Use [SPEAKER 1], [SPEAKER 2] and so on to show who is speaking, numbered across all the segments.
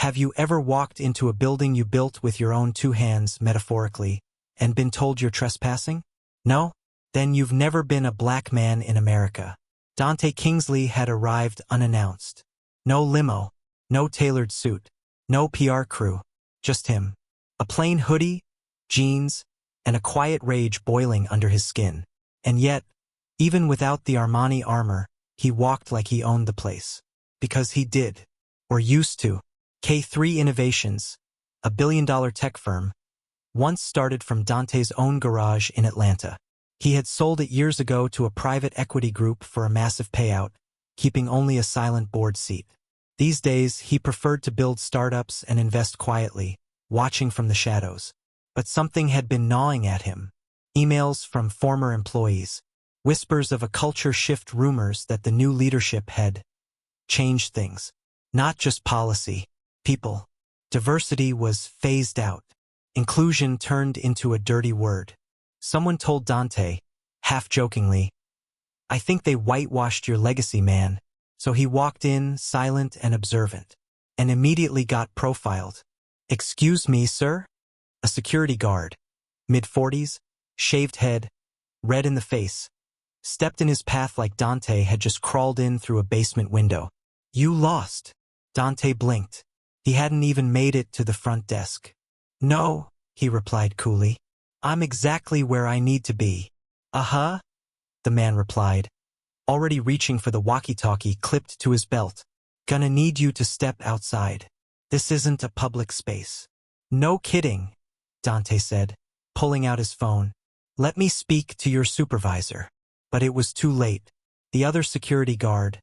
[SPEAKER 1] Have you ever walked into a building you built with your own two hands, metaphorically, and been told you're trespassing? No? Then you've never been a black man in America. Dante Kingsley had arrived unannounced. No limo, no tailored suit, no PR crew, just him. A plain hoodie, jeans, and a quiet rage boiling under his skin. And yet, even without the Armani armor, he walked like he owned the place. Because he did. Or used to. K3 Innovations, a billion-dollar tech firm, once started from Dante's own garage in Atlanta. He had sold it years ago to a private equity group for a massive payout, keeping only a silent board seat. These days, he preferred to build startups and invest quietly, watching from the shadows. But something had been gnawing at him. Emails from former employees, whispers of a culture shift, rumors that the new leadership had changed things. Not just policy, people. Diversity was phased out. Inclusion turned into a dirty word. Someone told Dante, half-jokingly, "I think they whitewashed your legacy, man." So he walked in, silent and observant, and immediately got profiled. "Excuse me, sir?" A security guard, mid-40s, shaved head, red in the face, stepped in his path like Dante had just crawled in through a basement window. "You lost." Dante blinked. He hadn't even made it to the front desk. "No," he replied coolly. "I'm exactly where I need to be." "Uh-huh," the man replied, already reaching for the walkie-talkie clipped to his belt. "Gonna need you to step outside. This isn't a public space." "No kidding," Dante said, pulling out his phone. "Let me speak to your supervisor." But it was too late. The other security guard,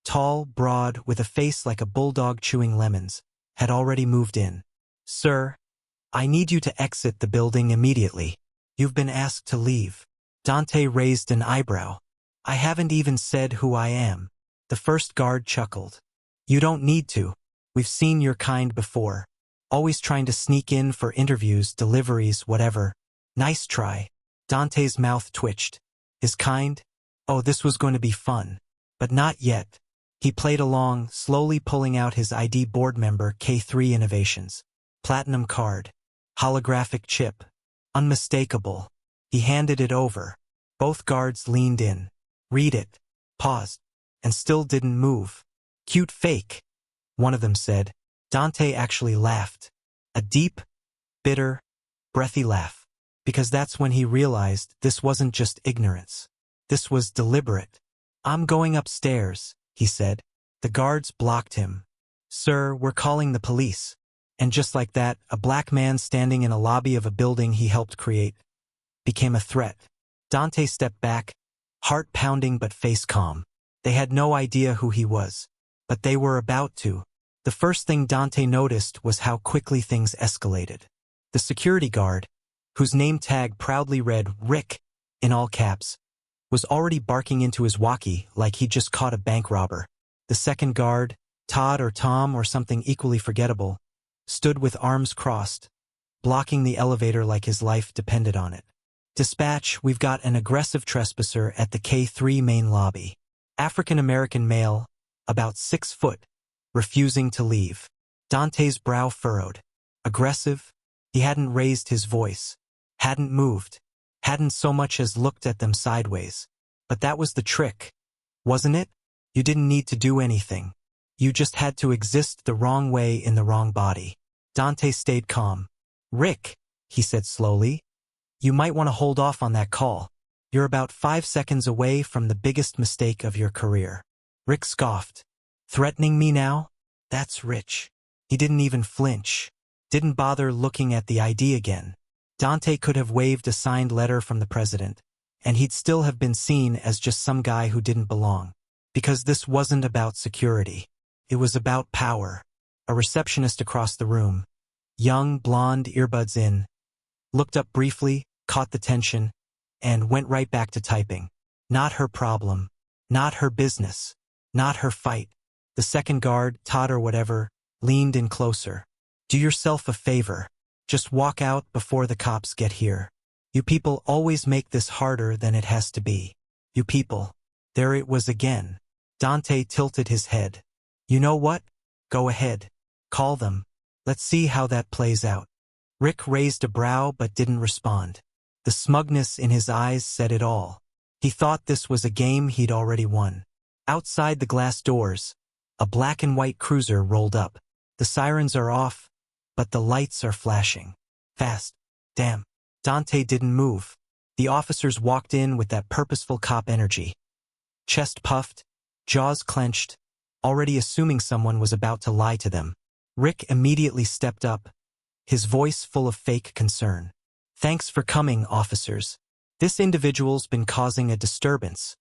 [SPEAKER 1] tall, broad, with a face like a bulldog chewing lemons, had already moved in. "Sir, I need you to exit the building immediately. You've been asked to leave." Dante raised an eyebrow. "I haven't even said who I am." The first guard chuckled. "You don't need to. We've seen your kind before. Always trying to sneak in for interviews, deliveries, whatever. Nice try." Dante's mouth twitched. His kind? Oh, this was going to be fun. But not yet. He played along, slowly pulling out his ID board member K3 Innovations. Platinum card. Holographic chip. Unmistakable. He handed it over. Both guards leaned in. "Read it." Paused. And still didn't move. "Cute fake," one of them said. Dante actually laughed. A deep, bitter, breathy laugh. Because that's when he realized this wasn't just ignorance. This was deliberate. "I'm going upstairs," he said. The guards blocked him. "Sir, we're calling the police." And just like that, a black man standing in a lobby of a building he helped create became a threat. Dante stepped back, heart pounding but face calm. They had no idea who he was. But they were about to. The first thing Dante noticed was how quickly things escalated. The security guard, whose name tag proudly read Rick in all caps, was already barking into his walkie like he'd just caught a bank robber. The second guard, Todd or Tom or something equally forgettable, stood with arms crossed, blocking the elevator like his life depended on it. "Dispatch, we've got an aggressive trespasser at the K3 main lobby. African-American male, about 6 foot, refusing to leave." Dante's brow furrowed. Aggressive? He hadn't raised his voice. Hadn't moved. Hadn't so much as looked at them sideways. But that was the trick, wasn't it? You didn't need to do anything. You just had to exist the wrong way in the wrong body. Dante stayed calm. "Rick," he said slowly, "you might want to hold off on that call. You're about 5 seconds away from the biggest mistake of your career." Rick scoffed. "Threatening me now? That's rich." He didn't even flinch. Didn't bother looking at the ID again. Dante could have waved a signed letter from the president, and he'd still have been seen as just some guy who didn't belong. Because this wasn't about security. It was about power. A receptionist across the room, young, blonde, earbuds in, looked up briefly, caught the tension, and went right back to typing. Not her problem. Not her business. Not her fight. The second guard, Todd or whatever, leaned in closer. "Do yourself a favor. Just walk out before the cops get here. You people always make this harder than it has to be. You people." There it was again. Dante tilted his head. "You know what? Go ahead. Call them. Let's see how that plays out. Rick raised a brow but didn't respond. The smugness in his eyes said it all. He thought this was a game he'd already won. Outside the glass doors, a black and white cruiser rolled up. The sirens are off, but the lights are flashing. Fast. Damn. Dante didn't move. The officers walked in with that purposeful cop energy. Chest puffed, jaws clenched, already assuming someone was about to lie to them. Rick immediately stepped up, his voice full of fake concern. Thanks for coming, officers. This individual's been causing a disturbance,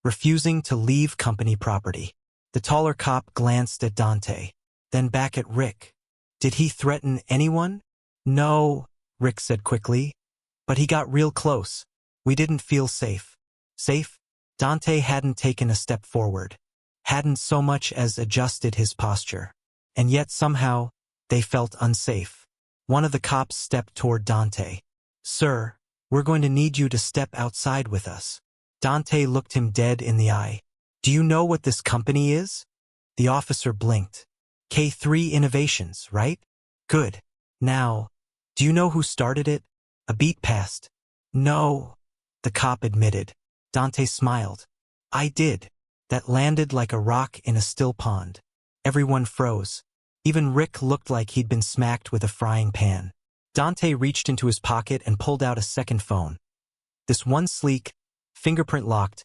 [SPEAKER 1] refusing to leave company property. The taller cop glanced at Dante, then back at Rick. Did he threaten anyone? No, Rick said quickly. But he got real close. We didn't feel safe. Safe? Dante hadn't taken a step forward, hadn't so much as adjusted his posture. And yet somehow, they felt unsafe. One of the cops stepped toward Dante. Sir, we're going to need you to step outside with us. Dante looked him dead in the eye. Do you know what this company is? The officer blinked. K3 Innovations, right? Good. Now, do you know who started it? A beat passed. No, the cop admitted. Dante smiled. I did. That landed like a rock in a still pond. Everyone froze. Even Rick looked like he'd been smacked with a frying pan. Dante reached into his pocket and pulled out a second phone. This one sleek, fingerprint-locked,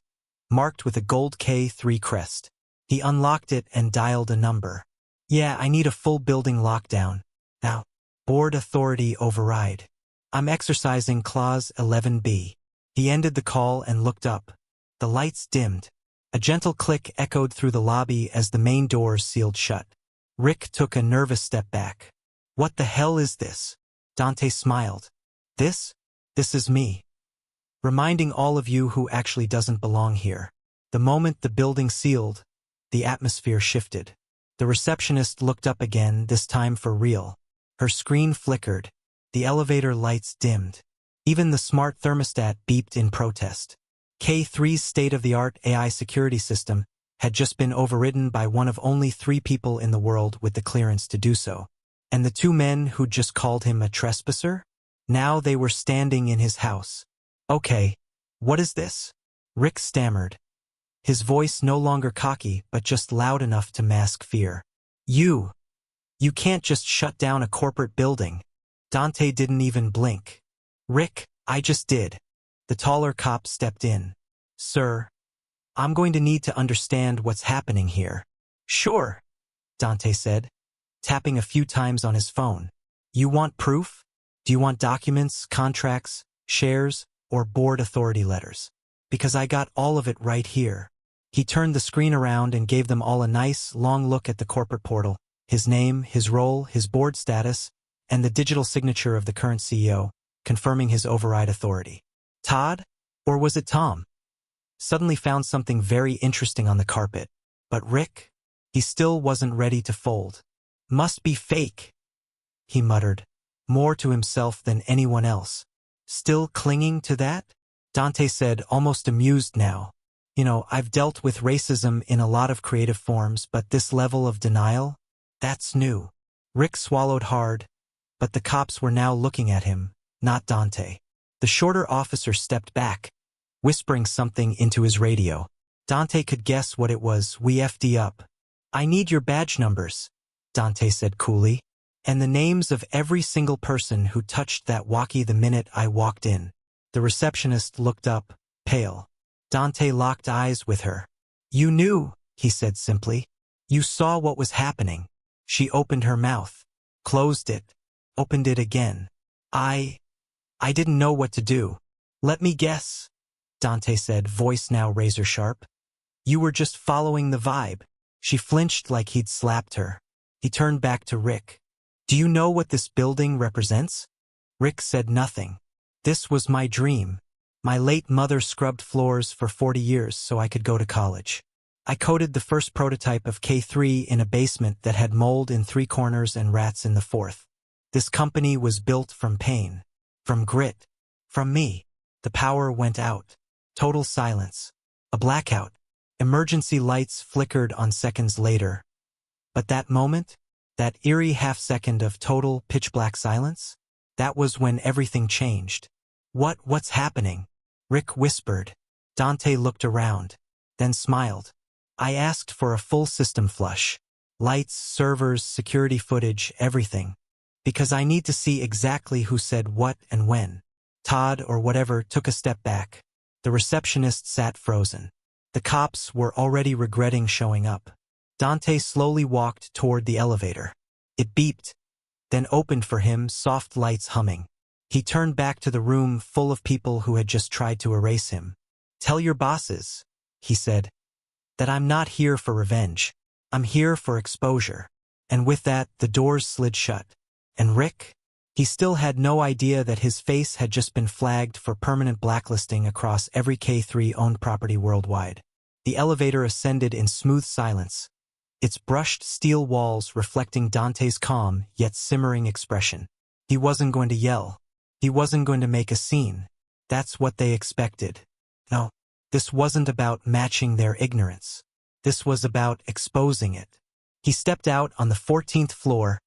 [SPEAKER 1] marked with a gold K3 crest. He unlocked it and dialed a number. Yeah, I need a full building lockdown. Now, board authority override. I'm exercising Clause 11B. He ended the call and looked up. The lights dimmed. A gentle click echoed through the lobby as the main doors sealed shut. Rick took a nervous step back. What the hell is this? Dante smiled. This is me. Reminding all of you who actually doesn't belong here. The moment the building sealed, the atmosphere shifted. The receptionist looked up again, this time for real. Her screen flickered. The elevator lights dimmed. Even the smart thermostat beeped in protest. K3's state-of-the-art AI security system had just been overridden by one of only 3 people in the world with the clearance to do so. And the 2 men who'd just called him a trespasser? Now they were standing in his house. Okay, what is this? Rick stammered. His voice no longer cocky, but just loud enough to mask fear. You can't just shut down a corporate building. Dante didn't even blink. Rick, I just did. The taller cop stepped in. Sir, I'm going to need to understand what's happening here. Sure, Dante said, tapping a few times on his phone. You want proof? Do you want documents, contracts, shares, or board authority letters? Because I got all of it right here. He turned the screen around and gave them all a nice, long look at the corporate portal, his name, his role, his board status, and the digital signature of the current CEO, confirming his override authority. Todd? Or was it Tom? Suddenly found something very interesting on the carpet. But Rick? He still wasn't ready to fold. Must be fake, he muttered, more to himself than anyone else. Still clinging to that? Dante said, almost amused now. You know, I've dealt with racism in a lot of creative forms, but this level of denial? That's new. Rick swallowed hard, but the cops were now looking at him, not Dante. The shorter officer stepped back, whispering something into his radio. Dante could guess what it was. We FD up. I need your badge numbers, Dante said coolly, and the names of every single person who touched that walkie the minute I walked in. The receptionist looked up, pale. Dante locked eyes with her. You knew, he said simply. You saw what was happening. She opened her mouth, closed it, opened it again. I didn't know what to do. Let me guess, Dante said, voice now razor sharp. You were just following the vibe. She flinched like he'd slapped her. He turned back to Rick. Do you know what this building represents? Rick said nothing. This was my dream. My late mother scrubbed floors for 40 years so I could go to college. I coded the first prototype of K3 in a basement that had mold in 3 corners and rats in the 4th. This company was built from pain, from grit, from me. The power went out. Total silence. A blackout. Emergency lights flickered on seconds later. But that moment, That eerie half-second of total pitch-black silence? That was when everything changed. What's happening? Rick whispered. Dante looked around, then smiled. I asked for a full system flush. Lights, servers, security footage, everything. Because I need to see exactly who said what and when. Todd, or whatever, took a step back. The receptionist sat frozen. The cops were already regretting showing up. Dante slowly walked toward the elevator. It beeped, then opened for him, soft lights humming. He turned back to the room full of people who had just tried to erase him. Tell your bosses, he said, that I'm not here for revenge. I'm here for exposure. And with that, the doors slid shut. And Rick? He still had no idea that his face had just been flagged for permanent blacklisting across every K3-owned property worldwide. The elevator ascended in smooth silence, its brushed steel walls reflecting Dante's calm yet simmering expression. He wasn't going to yell. He wasn't going to make a scene. That's what they expected. No, this wasn't about matching their ignorance. This was about exposing it. He stepped out on the 14th floor,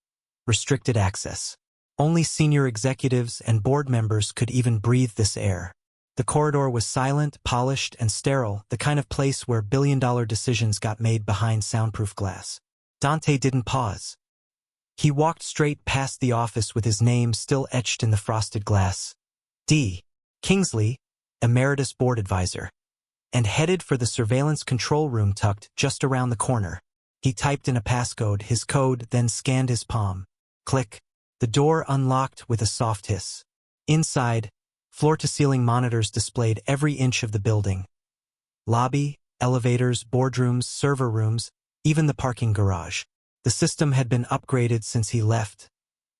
[SPEAKER 1] restricted access. Only senior executives and board members could even breathe this air. The corridor was silent, polished, and sterile, the kind of place where billion-dollar decisions got made behind soundproof glass. Dante didn't pause. He walked straight past the office with his name still etched in the frosted glass. D. Kingsley, Emeritus Board Advisor, and headed for the surveillance control room tucked just around the corner. He typed in a passcode, his code, then scanned his palm. Click. The door unlocked with a soft hiss. Inside, floor-to-ceiling monitors displayed every inch of the building. Lobby, elevators, boardrooms, server rooms, even the parking garage. The system had been upgraded since he left.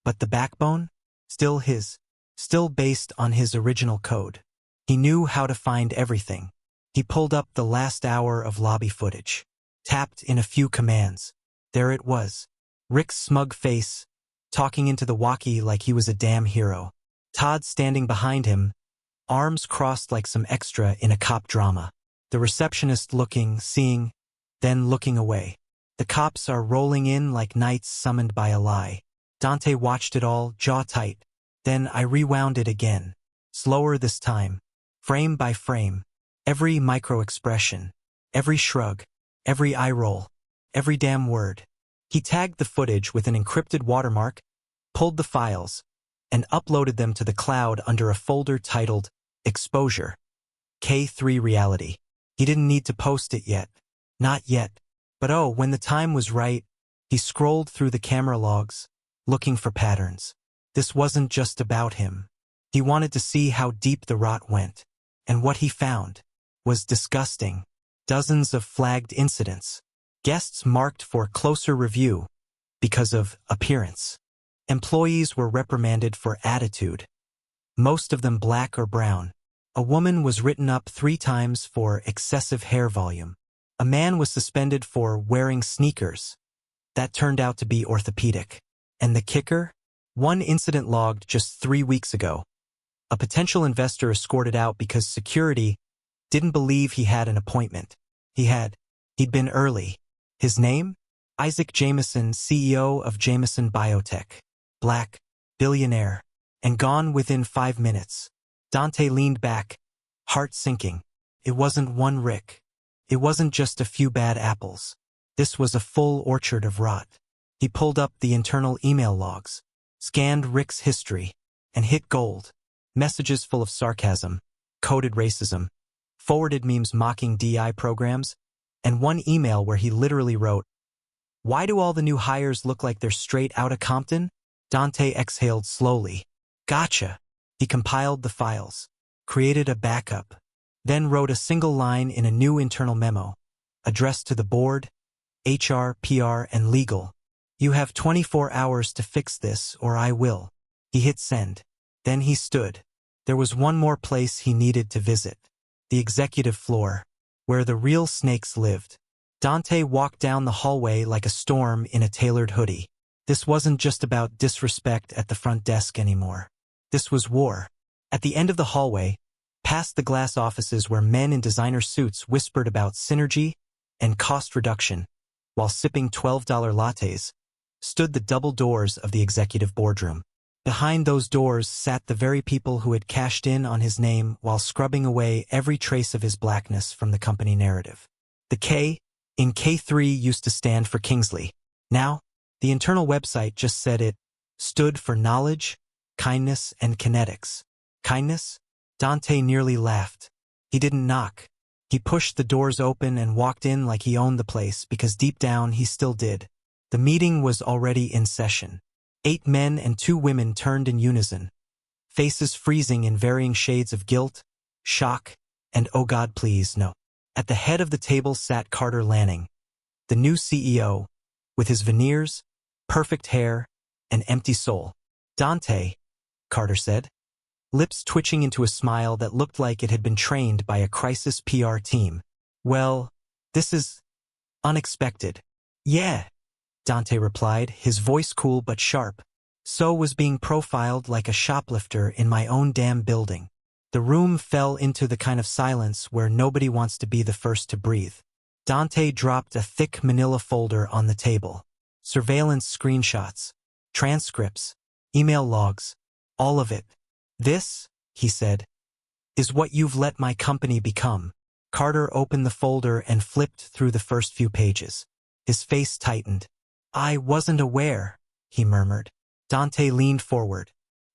[SPEAKER 1] But the backbone? Still his. Still based on his original code. He knew how to find everything. He pulled up the last hour of lobby footage. Tapped in a few commands. There it was. Rick's smug face, talking into the walkie like he was a damn hero. Todd standing behind him, arms crossed like some extra in a cop drama. The receptionist looking, seeing, then looking away. The cops are rolling in like knights summoned by a lie. Dante watched it all, jaw tight. Then I rewound it again. Slower this time. Frame by frame. Every micro-expression. Every shrug. Every eye roll. Every damn word. He tagged the footage with an encrypted watermark, pulled the files, and uploaded them to the cloud under a folder titled Exposure. K3 Reality. He didn't need to post it yet. Not yet. But oh, when the time was right, he scrolled through the camera logs, looking for patterns. This wasn't just about him. He wanted to see how deep the rot went. And what he found was disgusting. Dozens of flagged incidents. Guests marked for closer review because of appearance. Employees were reprimanded for attitude. Most of them black or brown. A woman was written up 3 times for excessive hair volume. A man was suspended for wearing sneakers. That turned out to be orthopedic. And the kicker? One incident logged just 3 weeks ago. A potential investor escorted out because security didn't believe he had an appointment. He'd been early. His name? Isaac Jameson, CEO of Jameson Biotech. Black, billionaire, and gone within 5 minutes. Dante leaned back, heart sinking. It wasn't one Rick. It wasn't just a few bad apples. This was a full orchard of rot. He pulled up the internal email logs, scanned Rick's history, and hit gold. Messages full of sarcasm, coded racism, forwarded memes mocking DI programs, and one email where he literally wrote, "Why do all the new hires look like they're straight out of Compton?" Dante exhaled slowly. Gotcha. He compiled the files, created a backup, then wrote a single line in a new internal memo, addressed to the board, HR, PR, and legal. "You have 24 hours to fix this, or I will." He hit send. Then he stood. There was one more place he needed to visit. The executive floor, where the real snakes lived. Dante walked down the hallway like a storm in a tailored hoodie. This wasn't just about disrespect at the front desk anymore. This was war. At the end of the hallway, past the glass offices where men in designer suits whispered about synergy and cost reduction, while sipping $12 lattes, stood the double doors of the executive boardroom. Behind those doors sat the very people who had cashed in on his name while scrubbing away every trace of his blackness from the company narrative. The K in K3 used to stand for Kingsley. Now, the internal website just said it stood for knowledge, kindness, and kinetics. Kindness? Dante nearly laughed. He didn't knock. He pushed the doors open and walked in like he owned the place because deep down he still did. The meeting was already in session. 8 men and 2 women turned in unison, faces freezing in varying shades of guilt, shock, and oh God please no. At the head of the table sat Carter Lanning, the new CEO, with his veneers, perfect hair, and empty soul. Dante, Carter said, lips twitching into a smile that looked like it had been trained by a crisis PR team. Well, this is unexpected. Yeah, Dante replied, his voice cool but sharp. So was being profiled like a shoplifter in my own damn building. The room fell into the kind of silence where nobody wants to be the first to breathe. Dante dropped a thick manila folder on the table. Surveillance screenshots, transcripts, email logs, all of it. This, he said, is what you've let my company become. Carter opened the folder and flipped through the first few pages. His face tightened. I wasn't aware, he murmured. Dante leaned forward.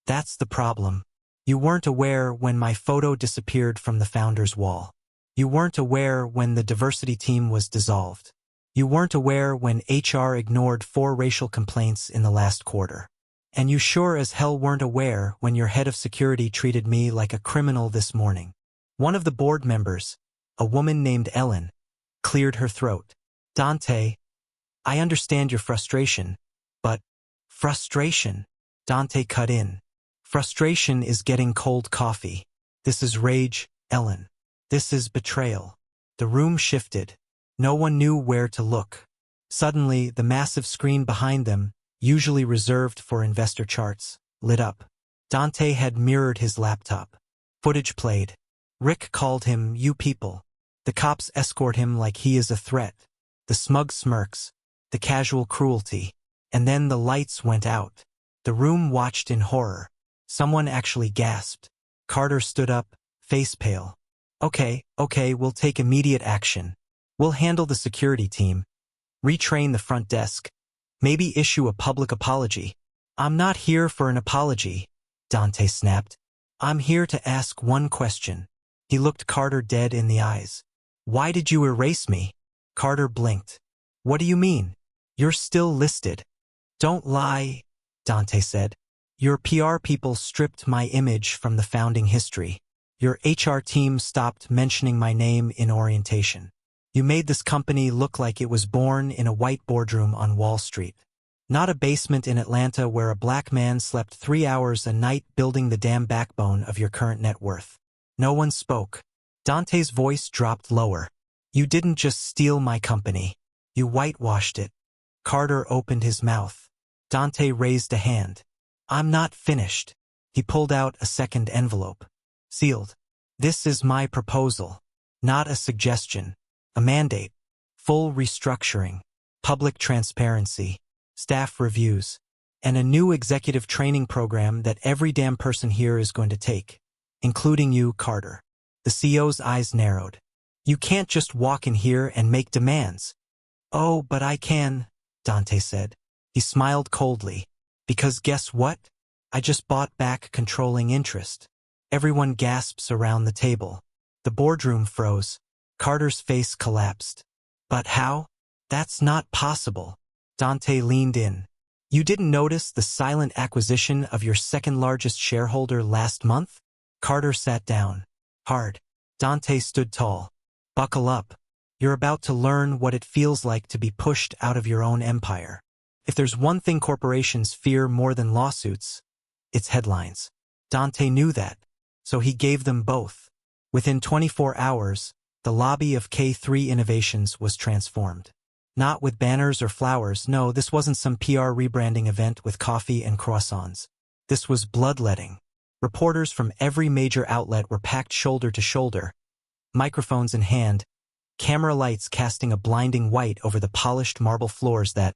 [SPEAKER 1] That's the problem. You weren't aware when my photo disappeared from the founder's wall. You weren't aware when the diversity team was dissolved. You weren't aware when HR ignored 4 racial complaints in the last quarter. And you sure as hell weren't aware when your head of security treated me like a criminal this morning. One of the board members, a woman named Ellen, cleared her throat. Dante, I understand your frustration, but frustration, Dante cut in. Frustration is getting cold coffee. This is rage, Ellen. This is betrayal. The room shifted. No one knew where to look. Suddenly, the massive screen behind them, usually reserved for investor charts, lit up. Dante had mirrored his laptop. Footage played. Rick called him, you people. The cops escort him like he is a threat. The smug smirks. The casual cruelty. And then the lights went out. The room watched in horror. Someone actually gasped. Carter stood up, face pale. Okay, we'll take immediate action. We'll handle the security team. Retrain the front desk. Maybe issue a public apology. I'm not here for an apology, Dante snapped. I'm here to ask one question. He looked Carter dead in the eyes. Why did you erase me? Carter blinked. What do you mean? You're still listed. Don't lie, Dante said. Your PR people stripped my image from the founding history. Your HR team stopped mentioning my name in orientation. You made this company look like it was born in a white boardroom on Wall Street. Not a basement in Atlanta where a black man slept 3 hours a night building the damn backbone of your current net worth. No one spoke. Dante's voice dropped lower. You didn't just steal my company. You whitewashed it. Carter opened his mouth. Dante raised a hand. I'm not finished. He pulled out a second envelope. Sealed. This is my proposal. Not a suggestion. A mandate. Full restructuring. Public transparency. Staff reviews. And a new executive training program that every damn person here is going to take. Including you, Carter. The CEO's eyes narrowed. You can't just walk in here and make demands. Oh, but I can, Dante said. He smiled coldly. Because guess what? I just bought back controlling interest. Everyone gasps around the table. The boardroom froze. Carter's face collapsed. But how? That's not possible. Dante leaned in. You didn't notice the silent acquisition of your second-largest shareholder last month? Carter sat down. Hard. Dante stood tall. Buckle up. You're about to learn what it feels like to be pushed out of your own empire. If there's one thing corporations fear more than lawsuits, it's headlines. Dante knew that, so he gave them both. Within 24 hours, the lobby of K3 Innovations was transformed. Not with banners or flowers, no, this wasn't some PR rebranding event with coffee and croissants. This was bloodletting. Reporters from every major outlet were packed shoulder to shoulder, microphones in hand, camera lights casting a blinding white over the polished marble floors that,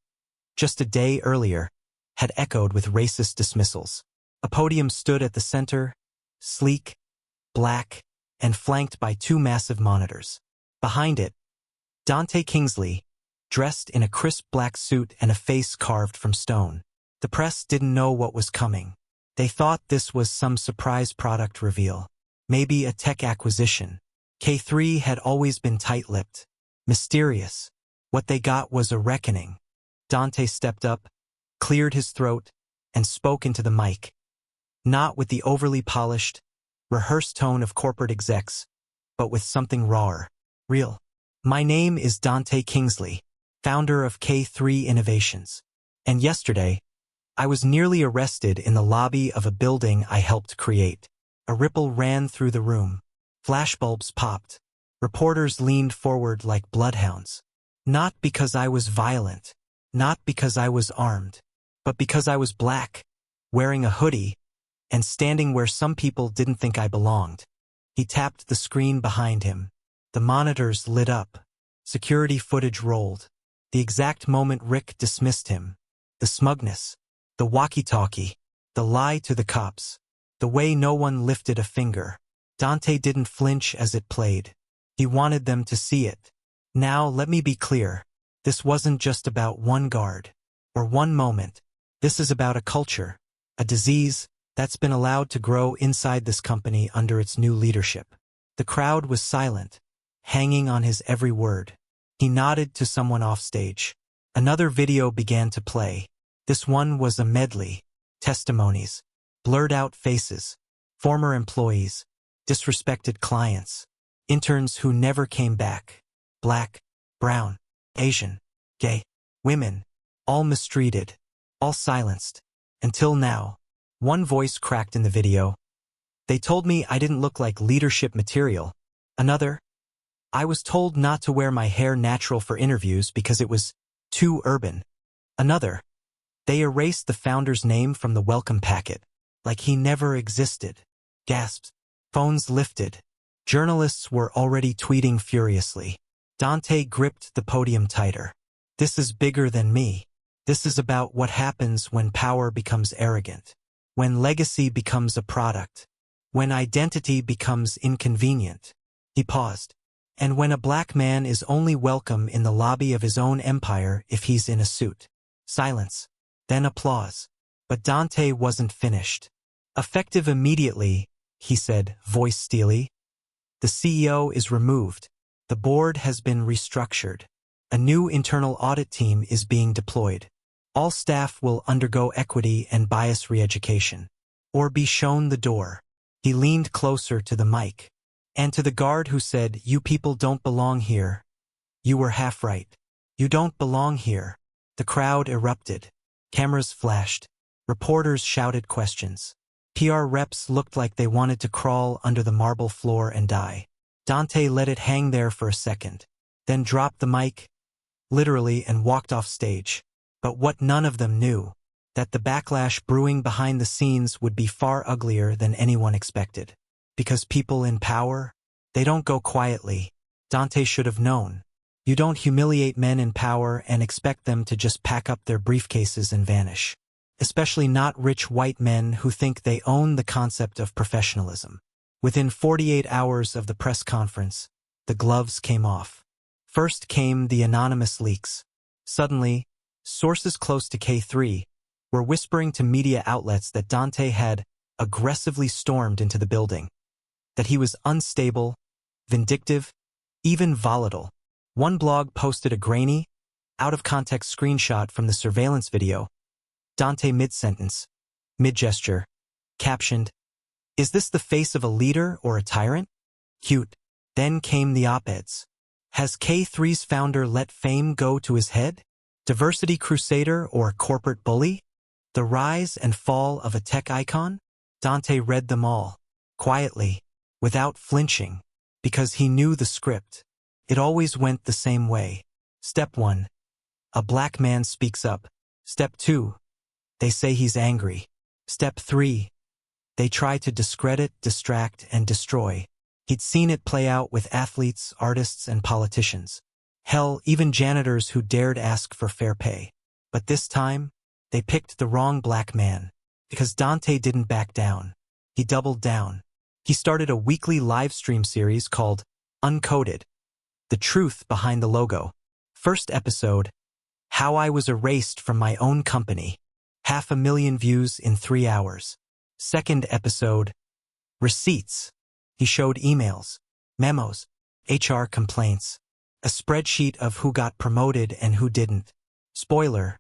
[SPEAKER 1] just a day earlier, had echoed with racist dismissals. A podium stood at the center, sleek, black, and flanked by two massive monitors. Behind it, Dante Kingsley, dressed in a crisp black suit and a face carved from stone. The press didn't know what was coming. They thought this was some surprise product reveal. Maybe a tech acquisition. K3 had always been tight-lipped, mysterious. What they got was a reckoning. Dante stepped up, cleared his throat, and spoke into the mic. Not with the overly polished, rehearsed tone of corporate execs, but with something rawer, real. My name is Dante Kingsley, founder of K3 Innovations. And yesterday, I was nearly arrested in the lobby of a building I helped create. A ripple ran through the room. Flashbulbs popped. Reporters leaned forward like bloodhounds. Not because I was violent, not because I was armed, but because I was black, wearing a hoodie, and standing where some people didn't think I belonged. He tapped the screen behind him. The monitors lit up. Security footage rolled. The exact moment Rick dismissed him. The smugness, the walkie-talkie, the lie to the cops, the way no one lifted a finger. Dante didn't flinch as it played. He wanted them to see it. Now let me be clear. This wasn't just about one guard, or one moment. This is about a culture, a disease, that's been allowed to grow inside this company under its new leadership. The crowd was silent, hanging on his every word. He nodded to someone offstage. Another video began to play. This one was a medley. Testimonies, blurred-out faces, former employees, disrespected clients, interns who never came back, black, brown, Asian, gay, women, all mistreated, all silenced. Until now. One voice cracked in the video. They told me I didn't look like leadership material. Another. I was told not to wear my hair natural for interviews because it was too urban. Another. They erased the founder's name from the welcome packet, like he never existed. Gasps. Phones lifted. Journalists were already tweeting furiously. Dante gripped the podium tighter. This is bigger than me. This is about what happens when power becomes arrogant. When legacy becomes a product. When identity becomes inconvenient. He paused. And when a black man is only welcome in the lobby of his own empire if he's in a suit. Silence. Then applause. But Dante wasn't finished. Effective immediately, he said, voice steely. The CEO is removed. The board has been restructured. A new internal audit team is being deployed. All staff will undergo equity and bias re-education. Or be shown the door. He leaned closer to the mic. And to the guard who said, "You people don't belong here." You were half right. You don't belong here. The crowd erupted. Cameras flashed. Reporters shouted questions. PR reps looked like they wanted to crawl under the marble floor and die. Dante let it hang there for a second. Then dropped the mic, literally, and walked off stage. But what none of them knew, that the backlash brewing behind the scenes would be far uglier than anyone expected. Because people in power, they don't go quietly. Dante should have known. You don't humiliate men in power and expect them to just pack up their briefcases and vanish. Especially not rich white men who think they own the concept of professionalism. Within 48 hours of the press conference, the gloves came off. First came the anonymous leaks. Suddenly, sources close to K3 were whispering to media outlets that Dante had aggressively stormed into the building, that he was unstable, vindictive, even volatile. One blog posted a grainy, out-of-context screenshot from the surveillance video. Dante mid-sentence, mid-gesture, captioned, "Is this the face of a leader or a tyrant?" Cute. Then came the op-eds. Has K3's founder let fame go to his head? Diversity crusader or corporate bully? The rise and fall of a tech icon? Dante read them all, quietly, without flinching, because he knew the script. It always went the same way. Step 1. A black man speaks up. Step 2. They say he's angry. Step 3. They try to discredit, distract, and destroy. He'd seen it play out with athletes, artists, and politicians. Hell, even janitors who dared ask for fair pay. But this time, they picked the wrong black man. Because Dante didn't back down. He doubled down. He started a weekly live stream series called Uncoded, The Truth Behind the Logo. First episode, How I Was Erased from My Own Company. 500,000 views in 3 hours. Second episode, Receipts. He showed emails, memos, HR complaints, a spreadsheet of who got promoted and who didn't. Spoiler,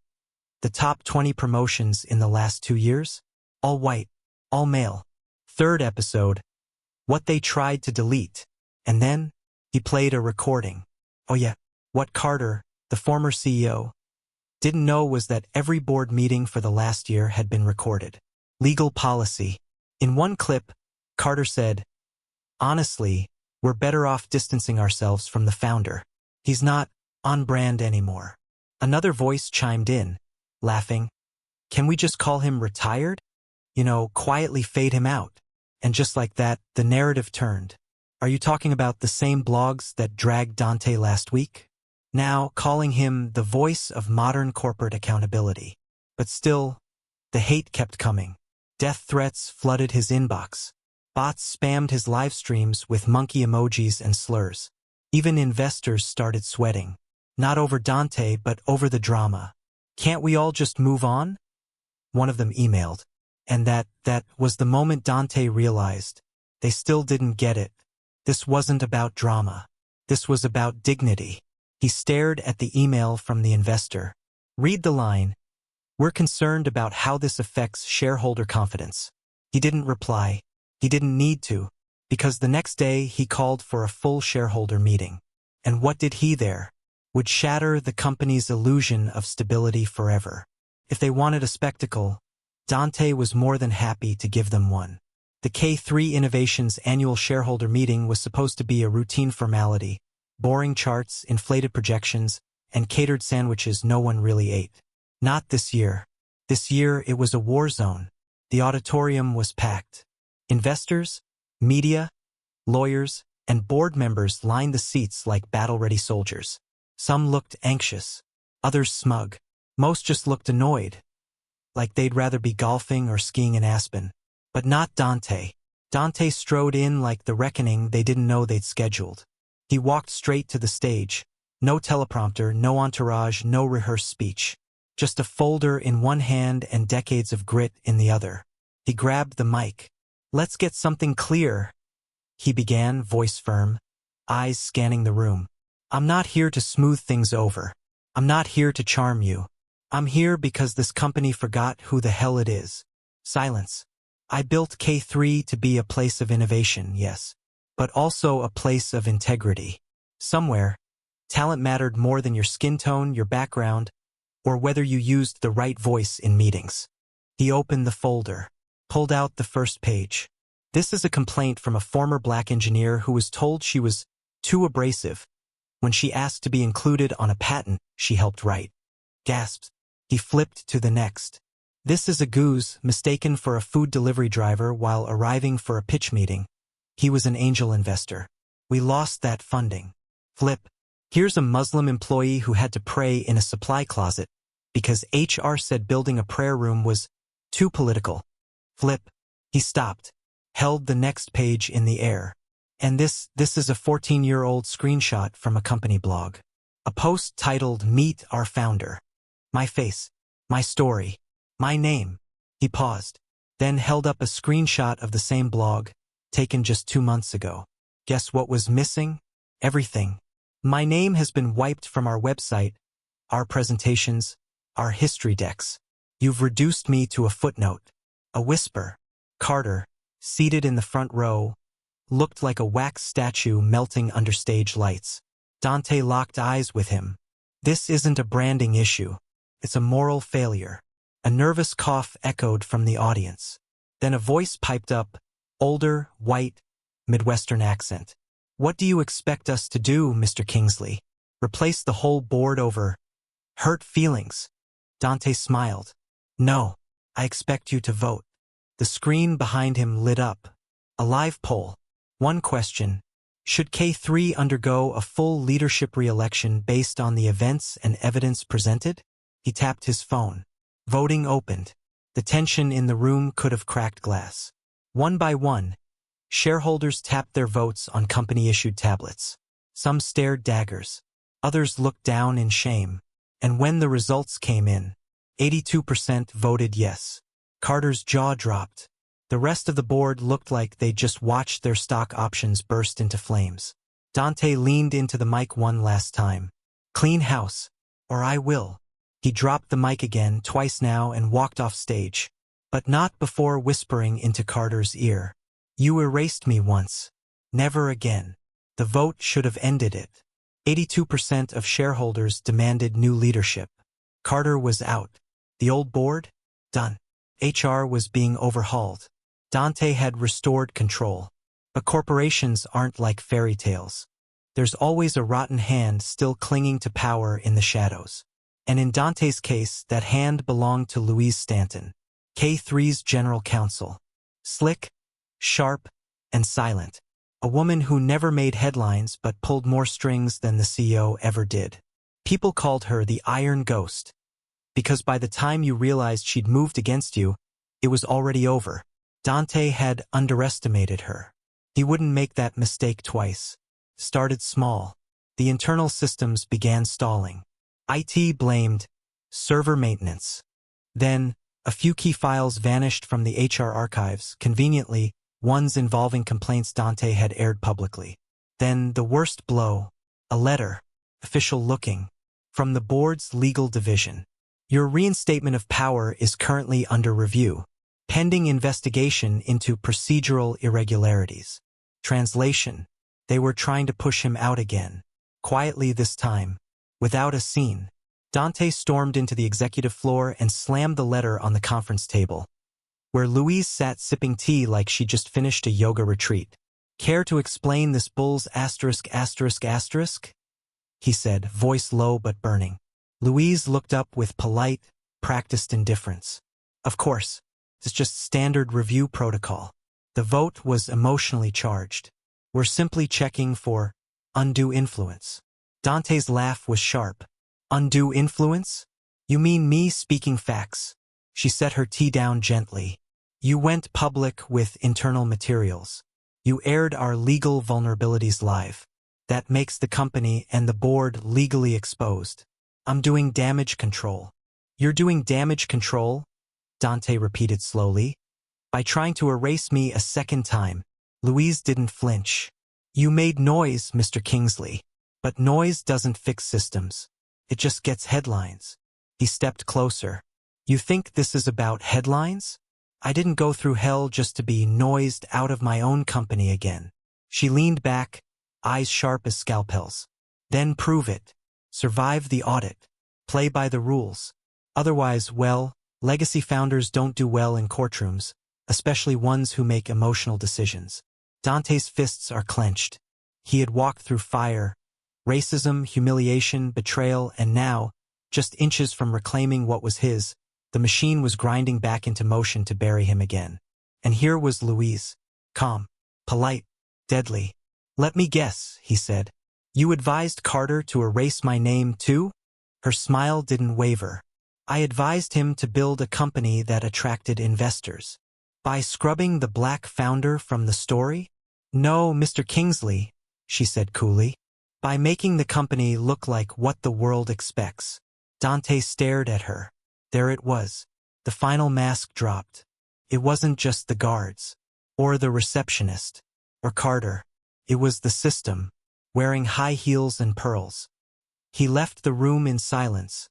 [SPEAKER 1] the top 20 promotions in the last 2 years? All white, all male. Third episode, What They Tried to Delete. And then, he played a recording. Oh yeah, what Carter, the former CEO, didn't know was that every board meeting for the last year had been recorded. Legal policy. In one clip, Carter said, "Honestly, we're better off distancing ourselves from the founder. He's not on brand anymore." Another voice chimed in, laughing, "Can we just call him retired? Quietly fade him out." And just like that, the narrative turned. Are you talking about the same blogs that dragged Dante last week? Now calling him the voice of modern corporate accountability. But still, the hate kept coming. Death threats flooded his inbox. Bots spammed his live streams with monkey emojis and slurs. Even investors started sweating. Not over Dante, but over the drama. "Can't we all just move on?" One of them emailed. And that was the moment Dante realized they still didn't get it. This wasn't about drama. This was about dignity. He stared at the email from the investor. Read the line, "We're concerned about how this affects shareholder confidence." He didn't reply. He didn't need to, because the next day he called for a full shareholder meeting. And what did he there? Would shatter the company's illusion of stability forever. If they wanted a spectacle, Dante was more than happy to give them one. The K3 Innovations annual shareholder meeting was supposed to be a routine formality, boring charts, inflated projections, and catered sandwiches no one really ate. Not this year. This year it was a war zone. The auditorium was packed. Investors, media, lawyers, and board members lined the seats like battle-ready soldiers. Some looked anxious, others smug. Most just looked annoyed, like they'd rather be golfing or skiing in Aspen. But not Dante. Dante strode in like the reckoning they didn't know they'd scheduled. He walked straight to the stage. No teleprompter, no entourage, no rehearsed speech. Just a folder in one hand and decades of grit in the other. He grabbed the mic. "Let's get something clear," he began, voice firm, eyes scanning the room. "I'm not here to smooth things over. I'm not here to charm you. I'm here because this company forgot who the hell it is." Silence. "I built K3 to be a place of innovation, yes, but also a place of integrity. Somewhere, talent mattered more than your skin tone, your background, or whether you used the right voice in meetings." He opened the folder, pulled out the first page. This is a complaint from a former black engineer who was told she was too abrasive when she asked to be included on a patent she helped write. Gasped. He flipped to the next. "This is a goose mistaken for a food delivery driver while arriving for a pitch meeting. He was an angel investor. We lost that funding." Flip. "Here's a Muslim employee who had to pray in a supply closet because HR said building a prayer room was too political." Flip. He stopped, held the next page in the air. "And this is a 14-year-old screenshot from a company blog. A post titled, 'Meet Our Founder.' My face, my story, my name." He paused, then held up a screenshot of the same blog, taken just 2 months ago. Guess what was missing? Everything. "My name has been wiped from our website, our presentations, our history decks. You've reduced me to a footnote." A whisper. Carter, seated in the front row, looked like a wax statue melting under stage lights. Dante locked eyes with him. "This isn't a branding issue. It's a moral failure." A nervous cough echoed from the audience. Then a voice piped up, older, white, Midwestern accent. "What do you expect us to do, Mr. Kingsley? Replace the whole board over hurt feelings?" Dante smiled. "No, I expect you to vote." The screen behind him lit up. A live poll. One question. Should K3 undergo a full leadership re-election based on the events and evidence presented? He tapped his phone. Voting opened. The tension in the room could have cracked glass. One by one, shareholders tapped their votes on company-issued tablets. Some stared daggers. Others looked down in shame. And when the results came in, 82% voted yes. Carter's jaw dropped. The rest of the board looked like they'd just watched their stock options burst into flames. Dante leaned into the mic one last time. Clean house, or I will. He dropped the mic again twice now and walked off stage. But not before whispering into Carter's ear. You erased me once. Never again. The vote should have ended it. 82% of shareholders demanded new leadership. Carter was out. The old board? Done. HR was being overhauled. Dante had restored control. But corporations aren't like fairy tales. There's always a rotten hand still clinging to power in the shadows. And in Dante's case, that hand belonged to Louise Stanton, K3's general counsel. Slick, sharp, and silent. A woman who never made headlines but pulled more strings than the CEO ever did. People called her the Iron Ghost. Because by the time you realized she'd moved against you, it was already over. Dante had underestimated her. He wouldn't make that mistake twice. Started small. The internal systems began stalling. IT blamed server maintenance. Then, a few key files vanished from the HR archives, conveniently, ones involving complaints Dante had aired publicly. Then, the worst blow, a letter, official looking, from the board's legal division. Your reinstatement of power is currently under review, pending investigation into procedural irregularities. Translation: they were trying to push him out again. Quietly this time, without a scene. Dante stormed into the executive floor and slammed the letter on the conference table, where Louise sat sipping tea like she just finished a yoga retreat. Care to explain this bull's asterisk? He said, voice low but burning. Louise looked up with polite, practiced indifference. Of course, it's just standard review protocol. The vote was emotionally charged. We're simply checking for undue influence. Dante's laugh was sharp. Undue influence? You mean me speaking facts? She set her tea down gently. You went public with internal materials. You aired our legal vulnerabilities live. That makes the company and the board legally exposed. I'm doing damage control. You're doing damage control? Dante repeated slowly. By trying to erase me a second time. Louise didn't flinch. You made noise, Mr. Kingsley. But noise doesn't fix systems. It just gets headlines. He stepped closer. You think this is about headlines? I didn't go through hell just to be noised out of my own company again. She leaned back, eyes sharp as scalpels. Then prove it. Survive the audit. Play by the rules. Otherwise, well, legacy founders don't do well in courtrooms, especially ones who make emotional decisions. Dante's fists are clenched. He had walked through fire, racism, humiliation, betrayal, and now, just inches from reclaiming what was his, the machine was grinding back into motion to bury him again. And here was Louise. Calm, polite, deadly. Let me guess, he said. You advised Carter to erase my name too? Her smile didn't waver. I advised him to build a company that attracted investors. By scrubbing the black founder from the story? No, Mr. Kingsley, she said coolly. By making the company look like what the world expects. Dante stared at her. There it was. The final mask dropped. It wasn't just the guards, or the receptionist, or Carter. It was the system, wearing high heels and pearls. He left the room in silence,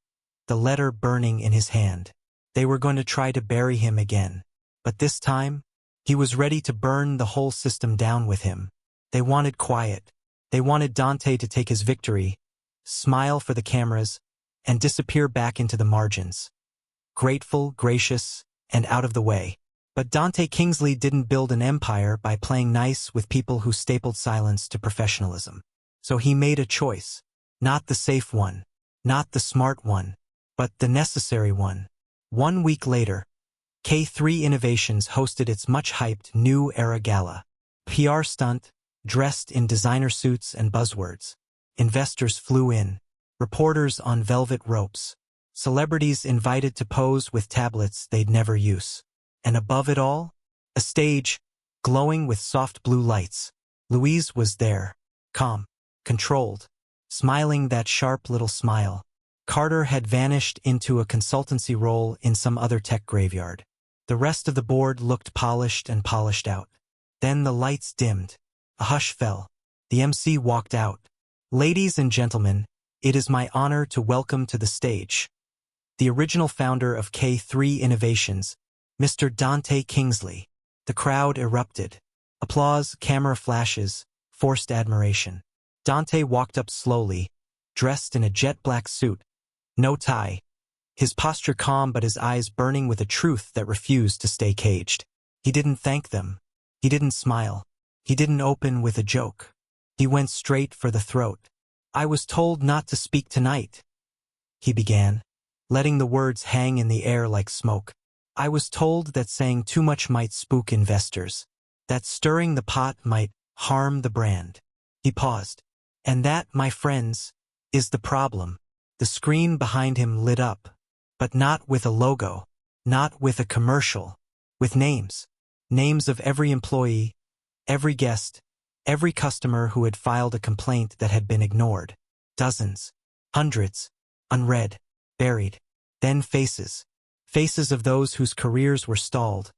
[SPEAKER 1] the letter burning in his hand. They were going to try to bury him again. But this time, he was ready to burn the whole system down with him. They wanted quiet. They wanted Dante to take his victory, smile for the cameras, and disappear back into the margins. Grateful, gracious, and out of the way. But Dante Kingsley didn't build an empire by playing nice with people who stapled silence to professionalism. So he made a choice. Not the safe one, not the smart one, but the necessary one. 1 week later, K3 Innovations hosted its much-hyped New Era Gala. PR stunt, dressed in designer suits and buzzwords. Investors flew in. Reporters on velvet ropes. celebrities invited to pose with tablets they'd never use. And above it all, a stage, glowing with soft blue lights. Louise was there, calm, controlled, smiling that sharp little smile. Carter had vanished into a consultancy role in some other tech graveyard. The rest of the board looked polished and polished out. Then the lights dimmed. A hush fell. The MC walked out. Ladies and gentlemen, it is my honor to welcome to the stage the original founder of K3 Innovations, Mr. Dante Kingsley. The crowd erupted. Applause, camera flashes, forced admiration. Dante walked up slowly, dressed in a jet-black suit, no tie, his posture calm but his eyes burning with a truth that refused to stay caged. He didn't thank them. He didn't smile. He didn't open with a joke. He went straight for the throat. "I was told not to speak tonight," he began, letting the words hang in the air like smoke. "I was told that saying too much might spook investors, that stirring the pot might harm the brand." He paused. "And that, my friends, is the problem." The screen behind him lit up, but not with a logo, not with a commercial, with names. Names of every employee, every guest, every customer who had filed a complaint that had been ignored. Dozens, hundreds, unread, buried. Then faces. Faces of those whose careers were stalled,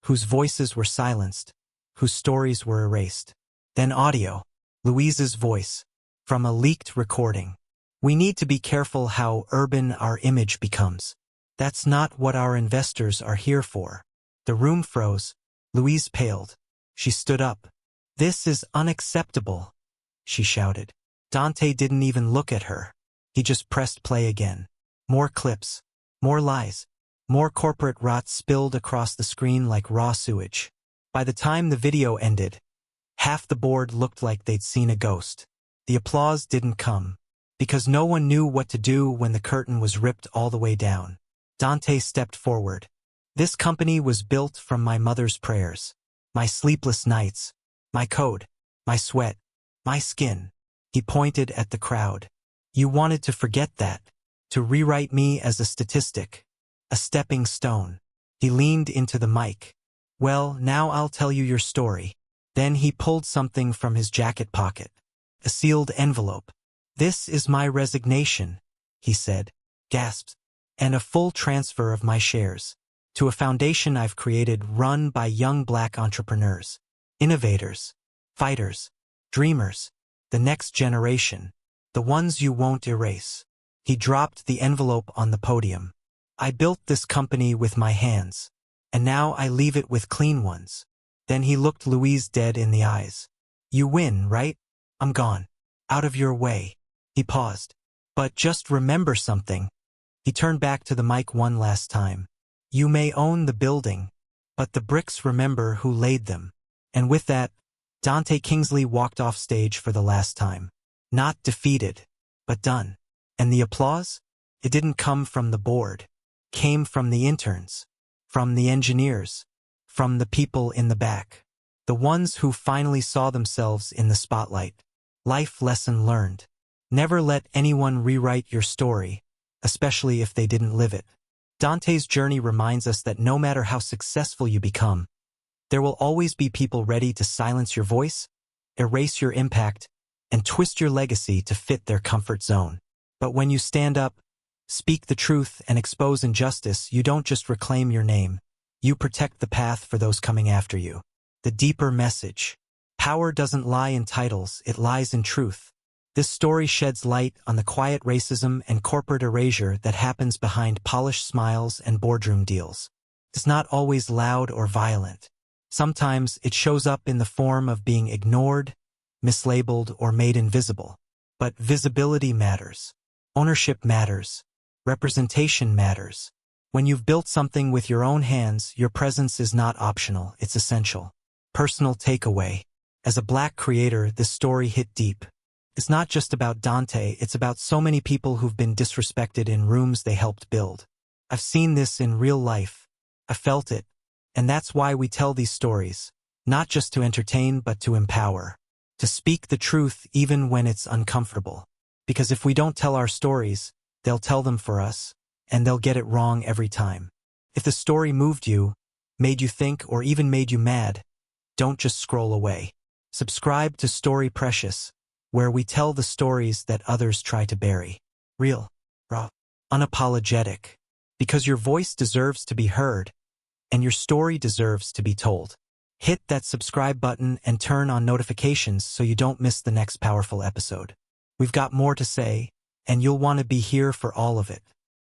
[SPEAKER 1] whose voices were silenced, whose stories were erased. Then audio. Louise's voice, from a leaked recording. "We need to be careful how urban our image becomes. That's not what our investors are here for." The room froze. Louise paled. She stood up. "This is unacceptable," she shouted. Dante didn't even look at her. He just pressed play again. More clips. More lies. More corporate rot spilled across the screen like raw sewage. By the time the video ended, half the board looked like they'd seen a ghost. The applause didn't come, because no one knew what to do when the curtain was ripped all the way down. Dante stepped forward. "This company was built from my mother's prayers, my sleepless nights, my code, my sweat, my skin." He pointed at the crowd. "You wanted to forget that, to rewrite me as a statistic, a stepping stone." He leaned into the mic. "Well, now I'll tell you your story." Then he pulled something from his jacket pocket. A sealed envelope. "This is my resignation," he said, gasped, "and a full transfer of my shares to a foundation I've created run by young black entrepreneurs, innovators, fighters, dreamers, the next generation, the ones you won't erase." He dropped the envelope on the podium. "I built this company with my hands, and now I leave it with clean ones." Then he looked Louise dead in the eyes. "You win, right? I'm gone. Out of your way." He paused. "But just remember something." He turned back to the mic one last time. "You may own the building, but the bricks remember who laid them." And with that, Dante Kingsley walked off stage for the last time. Not defeated, but done. And the applause? It didn't come from the board. It came from the interns, from the engineers, from the people in the back. The ones who finally saw themselves in the spotlight. Life lesson learned. Never let anyone rewrite your story, especially if they didn't live it. Dante's journey reminds us that no matter how successful you become, there will always be people ready to silence your voice, erase your impact, and twist your legacy to fit their comfort zone. But when you stand up, speak the truth, and expose injustice, you don't just reclaim your name, you protect the path for those coming after you. The deeper message. Power doesn't lie in titles, it lies in truth. This story sheds light on the quiet racism and corporate erasure that happens behind polished smiles and boardroom deals. It's not always loud or violent. Sometimes it shows up in the form of being ignored, mislabeled, or made invisible. But visibility matters. Ownership matters. Representation matters. When you've built something with your own hands, your presence is not optional, it's essential. Personal takeaway. As a Black creator, this story hit deep. It's not just about Dante, it's about so many people who've been disrespected in rooms they helped build. I've seen this in real life. I felt it. And that's why we tell these stories. Not just to entertain, but to empower. To speak the truth even when it's uncomfortable. Because if we don't tell our stories, they'll tell them for us. and they'll get it wrong every time. If the story moved you, made you think, or even made you mad, don't just scroll away. Subscribe to Story Precious, where we tell the stories that others try to bury. Real, raw, unapologetic, because your voice deserves to be heard, and your story deserves to be told. Hit that subscribe button and turn on notifications so you don't miss the next powerful episode. We've got more to say, and you'll want to be here for all of it.